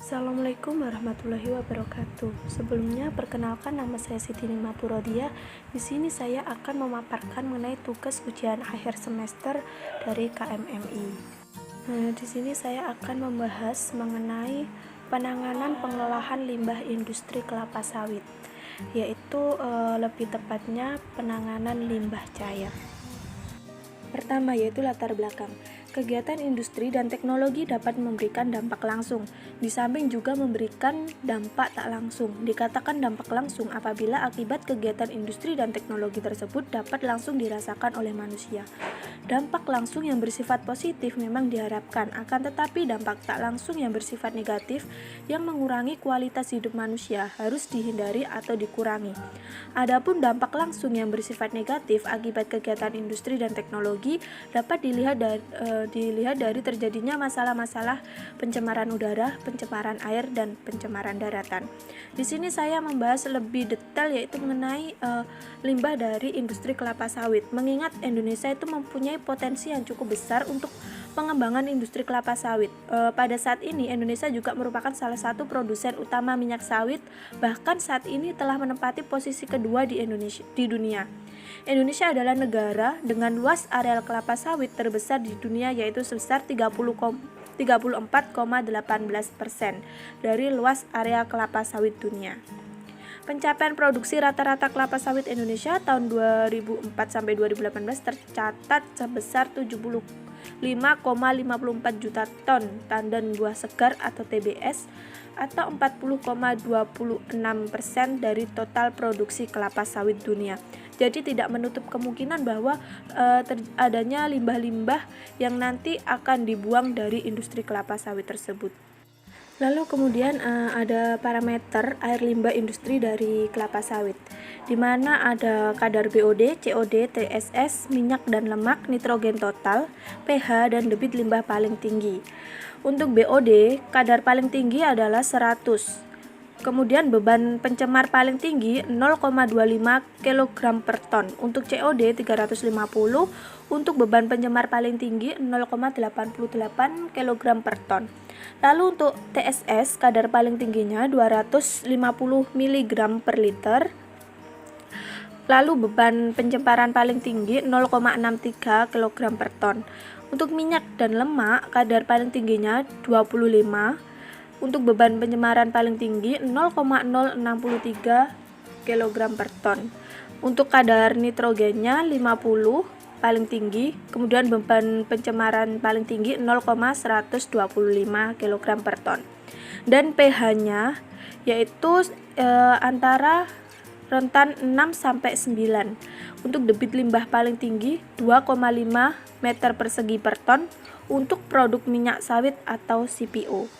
Assalamualaikum warahmatullahi wabarakatuh. Sebelumnya, perkenalkan nama saya Siti Nikmatur Rodia. Di sini saya akan memaparkan mengenai tugas ujian akhir semester dari KMMI. Di sini saya akan membahas mengenai penanganan pengelolaan limbah industri kelapa sawit, yaitu lebih tepatnya penanganan limbah cair. Pertama, yaitu latar belakang. Kegiatan industri dan teknologi dapat memberikan dampak langsung, di samping juga memberikan dampak tak langsung. Dikatakan dampak langsung apabila akibat kegiatan industri dan teknologi tersebut dapat langsung dirasakan oleh manusia. Dampak langsung yang bersifat positif memang diharapkan, akan tetapi dampak tak langsung yang bersifat negatif yang mengurangi kualitas hidup manusia harus dihindari atau dikurangi. Adapun dampak langsung yang bersifat negatif akibat kegiatan industri dan teknologi dapat dilihat dari terjadinya masalah-masalah pencemaran udara, pencemaran air, dan pencemaran daratan. Di sini saya membahas lebih detail yaitu mengenai limbah dari industri kelapa sawit. Mengingat Indonesia itu mempunyai potensi yang cukup besar untuk pengembangan industri kelapa sawit. Pada saat ini Indonesia juga merupakan salah satu produsen utama minyak sawit, bahkan saat ini telah menempati posisi kedua di dunia. Indonesia adalah negara dengan luas areal kelapa sawit terbesar di dunia, yaitu sebesar 34,18% dari luas area kelapa sawit dunia. Pencapaian produksi rata-rata kelapa sawit Indonesia tahun 2004 sampai 2018 tercatat sebesar 75,54 juta ton tandan buah segar atau TBS, atau 40,26% dari total produksi kelapa sawit dunia. Jadi tidak menutup kemungkinan bahwa adanya limbah-limbah yang nanti akan dibuang dari industri kelapa sawit tersebut. Lalu kemudian ada parameter air limbah industri dari kelapa sawit, di mana ada kadar BOD, COD, TSS, minyak dan lemak, nitrogen total, pH, dan debit limbah paling tinggi. Untuk BOD, kadar paling tinggi adalah 100. Kemudian beban pencemar paling tinggi 0,25 kg per ton. Untuk COD 350, untuk beban pencemar paling tinggi 0,88 kg per ton. Lalu untuk TSS, kadar paling tingginya 250 mg per liter. Lalu beban pencemaran paling tinggi 0,63 kg per ton. Untuk minyak dan lemak, kadar paling tingginya 25. Untuk beban pencemaran paling tinggi 0,063 kg per ton. Untuk kadar nitrogennya 50 paling tinggi, kemudian beban pencemaran paling tinggi 0,125 kg per ton. Dan pH-nya yaitu antara rentan 6 sampai 9. Untuk debit limbah paling tinggi 2,5 meter persegi per ton untuk produk minyak sawit atau CPO.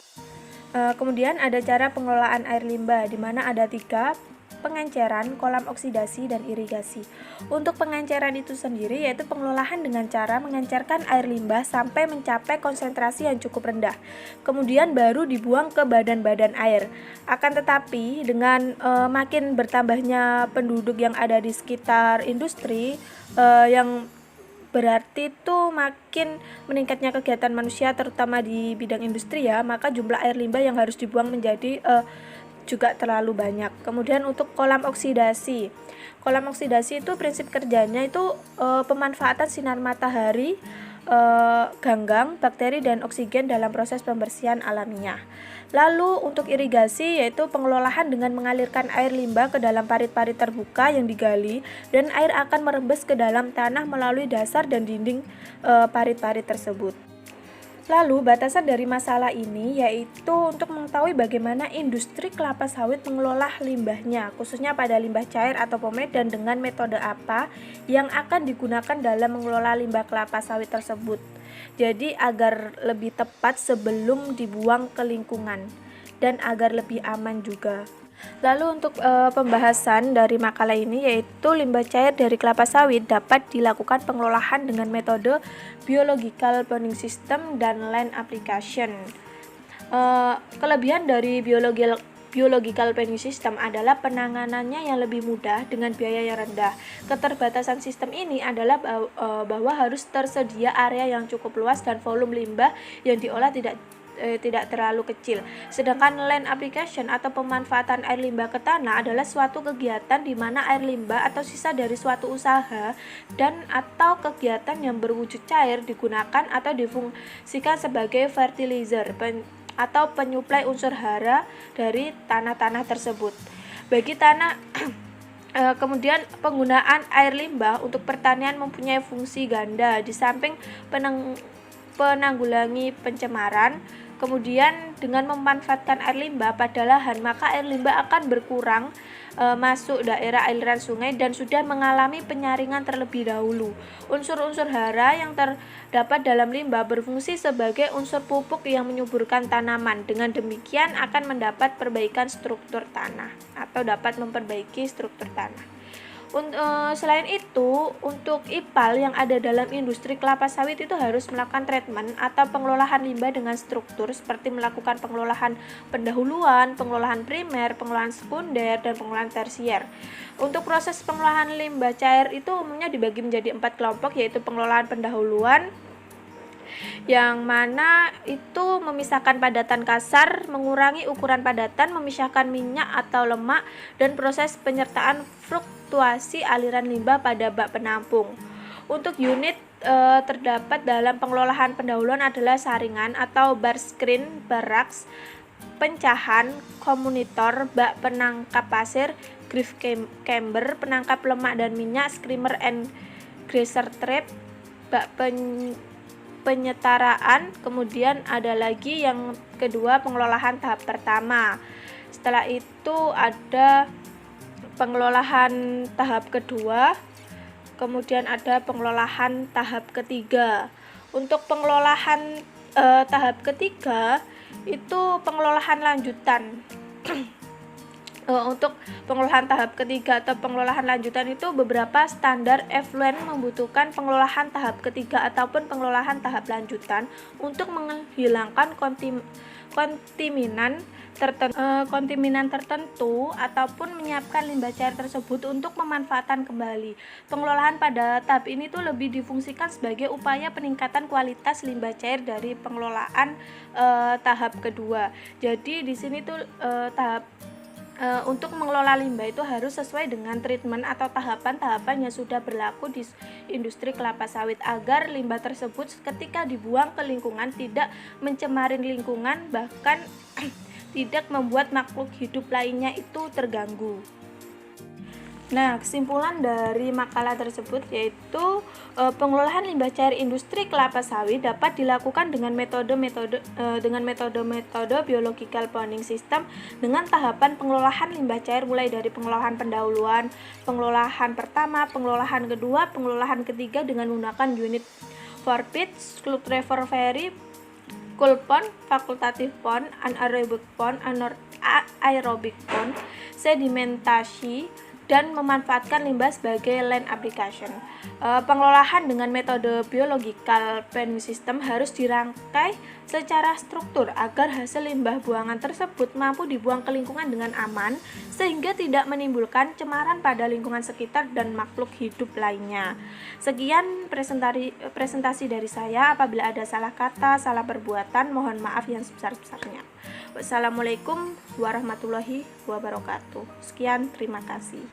Kemudian ada cara pengelolaan air limbah, di mana ada 3: pengenceran, kolam oksidasi, dan irigasi. Untuk pengenceran itu sendiri yaitu pengelolaan dengan cara mengencerkan air limbah sampai mencapai konsentrasi yang cukup rendah, kemudian baru dibuang ke badan-badan air. Akan tetapi dengan makin bertambahnya penduduk yang ada di sekitar industri, yang berarti itu makin meningkatnya kegiatan manusia terutama di bidang industri ya, maka jumlah air limbah yang harus dibuang menjadi juga terlalu banyak. Kemudian untuk kolam oksidasi. Kolam oksidasi itu prinsip kerjanya itu pemanfaatan sinar matahari, ganggang, bakteri, dan oksigen dalam proses pembersihan alamiah. Lalu untuk irigasi yaitu pengelolaan dengan mengalirkan air limbah ke dalam parit-parit terbuka yang digali, dan air akan merembes ke dalam tanah melalui dasar dan dinding parit-parit tersebut. Lalu batasan dari masalah ini yaitu untuk mengetahui bagaimana industri kelapa sawit mengelola limbahnya, khususnya pada limbah cair atau pomade, dan dengan metode apa yang akan digunakan dalam mengelola limbah kelapa sawit tersebut. Jadi agar lebih tepat sebelum dibuang ke lingkungan dan agar lebih aman juga. Lalu untuk pembahasan dari makalah ini yaitu limbah cair dari kelapa sawit dapat dilakukan pengelolaan dengan metode biological ponding system dan land application. Kelebihan dari biological ponding system adalah penanganannya yang lebih mudah dengan biaya yang rendah. Keterbatasan sistem ini adalah bahwa harus tersedia area yang cukup luas dan volume limbah yang diolah tidak tidak terlalu kecil. Sedangkan land application atau pemanfaatan air limbah ke tanah adalah suatu kegiatan di mana air limbah atau sisa dari suatu usaha dan atau kegiatan yang berwujud cair digunakan atau difungsikan sebagai fertilizer atau penyuplai unsur hara dari tanah-tanah tersebut. Bagi tanah kemudian penggunaan air limbah untuk pertanian mempunyai fungsi ganda. Di samping penanggulangi pencemaran, kemudian dengan memanfaatkan air limbah pada lahan, maka air limbah akan berkurang masuk daerah aliran sungai dan sudah mengalami penyaringan terlebih dahulu. Unsur-unsur hara yang terdapat dalam limbah berfungsi sebagai unsur pupuk yang menyuburkan tanaman. Dengan demikian akan mendapat perbaikan struktur tanah atau dapat memperbaiki struktur tanah. Selain itu, untuk IPAL yang ada dalam industri kelapa sawit itu harus melakukan treatment atau pengelolaan limbah dengan struktur seperti melakukan pengelolaan pendahuluan, pengelolaan primer, pengelolaan sekunder, dan pengelolaan tersier. Untuk proses pengelolaan limbah cair itu umumnya dibagi menjadi 4 kelompok, yaitu pengelolaan pendahuluan, yang mana itu memisahkan padatan kasar, mengurangi ukuran padatan, memisahkan minyak atau lemak, dan proses penyertaan fluktuasi aliran limbah pada bak penampung. Untuk unit terdapat dalam pengelolaan pendahuluan adalah saringan atau bar screen, baraks, pencahan, komunitor, bak penangkap pasir, grease camber, penangkap lemak dan minyak, skimmer and greaser trap, bak penyetaraan. Kemudian ada lagi yang kedua, pengelolaan tahap pertama. Setelah itu ada pengelolaan tahap kedua, kemudian ada pengelolaan tahap ketiga. Untuk pengelolaan tahap ketiga itu pengelolaan lanjutan. Untuk pengelolaan tahap ketiga atau pengelolaan lanjutan itu beberapa standar effluent membutuhkan pengelolaan tahap ketiga ataupun pengelolaan tahap lanjutan untuk menghilangkan kontaminan tertentu ataupun menyiapkan limbah cair tersebut untuk pemanfaatan kembali. Pengelolaan pada tahap ini tuh lebih difungsikan sebagai upaya peningkatan kualitas limbah cair dari pengelolaan tahap kedua. Jadi di sini tuh untuk mengelola limbah itu harus sesuai dengan treatment atau tahapan-tahapan yang sudah berlaku di industri kelapa sawit agar limbah tersebut ketika dibuang ke lingkungan tidak mencemari lingkungan, bahkan tidak membuat makhluk hidup lainnya itu terganggu. Nah, kesimpulan dari makalah tersebut yaitu pengelolaan limbah cair industri kelapa sawit dapat dilakukan dengan metode-metode biological ponding system dengan tahapan pengelolaan limbah cair mulai dari pengelolaan pendahuluan, pengelolaan pertama, pengelolaan kedua, pengelolaan ketiga dengan menggunakan unit forbid, Schlüter-Verfahren, cool pond, fakultatif pond, anaerobic pond, aerobic pond, sedimentasi, dan memanfaatkan limbah sebagai land application. Pengelolaan dengan metode biological ponding system harus dirangkai secara struktur agar hasil limbah buangan tersebut mampu dibuang ke lingkungan dengan aman sehingga tidak menimbulkan cemaran pada lingkungan sekitar dan makhluk hidup lainnya. Sekian presentasi dari saya. Apabila ada salah kata, salah perbuatan, mohon maaf yang sebesar-besarnya. Wassalamualaikum warahmatullahi wabarakatuh. Sekian, terima kasih.